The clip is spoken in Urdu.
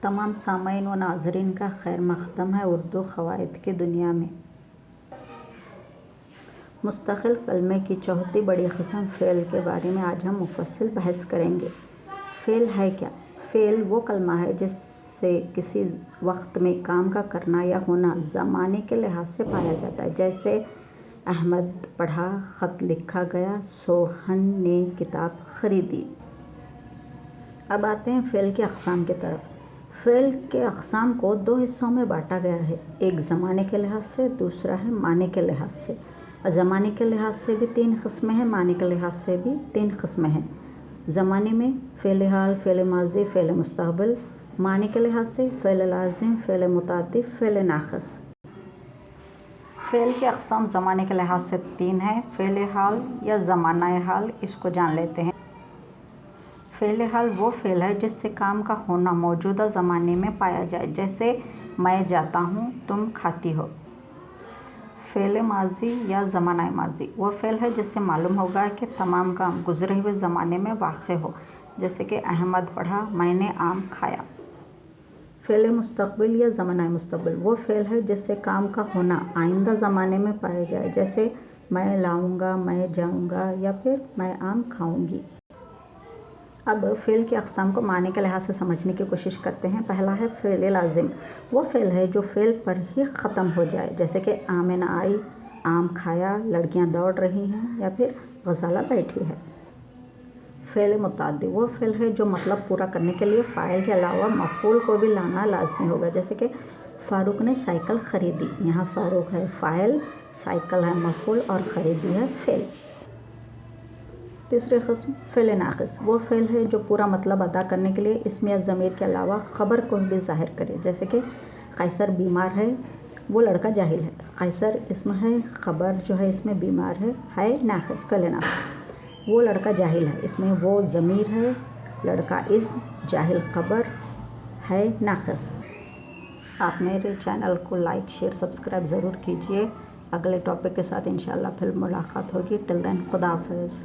تمام سامعین و ناظرین کا خیر مقدم ہے اردو قواعد کی دنیا میں۔ مستقل کلمے کی چوتھی بڑی قسم فعل کے بارے میں آج ہم مفصل بحث کریں گے۔ فعل ہے کیا؟ فعل وہ کلمہ ہے جس سے کسی وقت میں کام کا کرنا یا ہونا زمانے کے لحاظ سے پایا جاتا ہے، جیسے احمد پڑھا، خط لکھا گیا، سوہن نے کتاب خریدی۔ اب آتے ہیں فعل کی اقسام کی طرف۔ فعل کے اقسام کو دو حصوں میں بانٹا گیا ہے، ایک زمانے کے لحاظ سے، دوسرا ہے معنی کے لحاظ سے۔ زمانے کے لحاظ سے بھی 3 قسمیں ہیں، معنی کے لحاظ سے بھی 3 قسمیں ہیں۔ زمانے میں فعل حال، فعل ماضی، فعل مستقبل۔ معنی کے لحاظ سے فعل لازم، فعل متعدی، فعل ناقص۔ فعل کی اقسام زمانے کے لحاظ سے 3 ہیں۔ فعل حال یا زمانہ حال، اس کو جان لیتے ہیں۔ فعل حال وہ فعل ہے جس سے کام کا ہونا موجودہ زمانے میں پایا جائے، جیسے میں جاتا ہوں، تم کھاتی ہو۔ فعل ماضی یا زمانہ ماضی وہ فعل ہے جس سے معلوم ہوگا کہ تمام کام گزرے ہوئے زمانے میں واقع ہو، جیسے کہ احمد پڑھا، میں نے آم کھایا۔ فعل مستقبل یا زمانہ مستقبل وہ فعل ہے جس سے کام کا ہونا آئندہ زمانے میں پایا جائے، جیسے میں لاؤں گا، میں جاؤں گا یا پھر میں آم کھاؤں گی۔ اب فعل کی اقسام کو معنی کے لحاظ سے سمجھنے کی کوشش کرتے ہیں۔ پہلا ہے فعل لازم، وہ فعل ہے جو فعل پر ہی ختم ہو جائے، جیسے کہ آمنہ آئی، آم کھایا، لڑکیاں دوڑ رہی ہیں یا پھر غزالہ بیٹھی ہے۔ فعل متعدی وہ فعل ہے جو مطلب پورا کرنے کے لیے فاعل کے علاوہ مفعول کو بھی لانا لازمی ہوگا، جیسے کہ فاروق نے سائیکل خریدی۔ یہاں فاروق ہے فاعل، سائیکل ہے مفعول اور خریدی ہے فعل۔ تیسری قسم فعل ناقص وہ فعل ہے جو پورا مطلب ادا کرنے کے لیے اسم یا ضمیر کے علاوہ خبر کو بھی ظاہر کرے، جیسے کہ قیصر بیمار ہے، وہ لڑکا جاہل ہے۔ قیصر اسم ہے، خبر جو ہے اس میں بیمار ہے ناقص، فعل ناقص۔ وہ لڑکا جاہل ہے، اس میں وہ ضمیر ہے، لڑکا اسم، جاہل خبر، ہے ناقص۔ آپ میرے چینل کو لائک، شیئر، سبسکرائب ضرور کیجیے۔ اگلے ٹاپک کے ساتھ انشاءاللہ پھر ملاقات ہوگی۔ ٹل دین خدا حافظ۔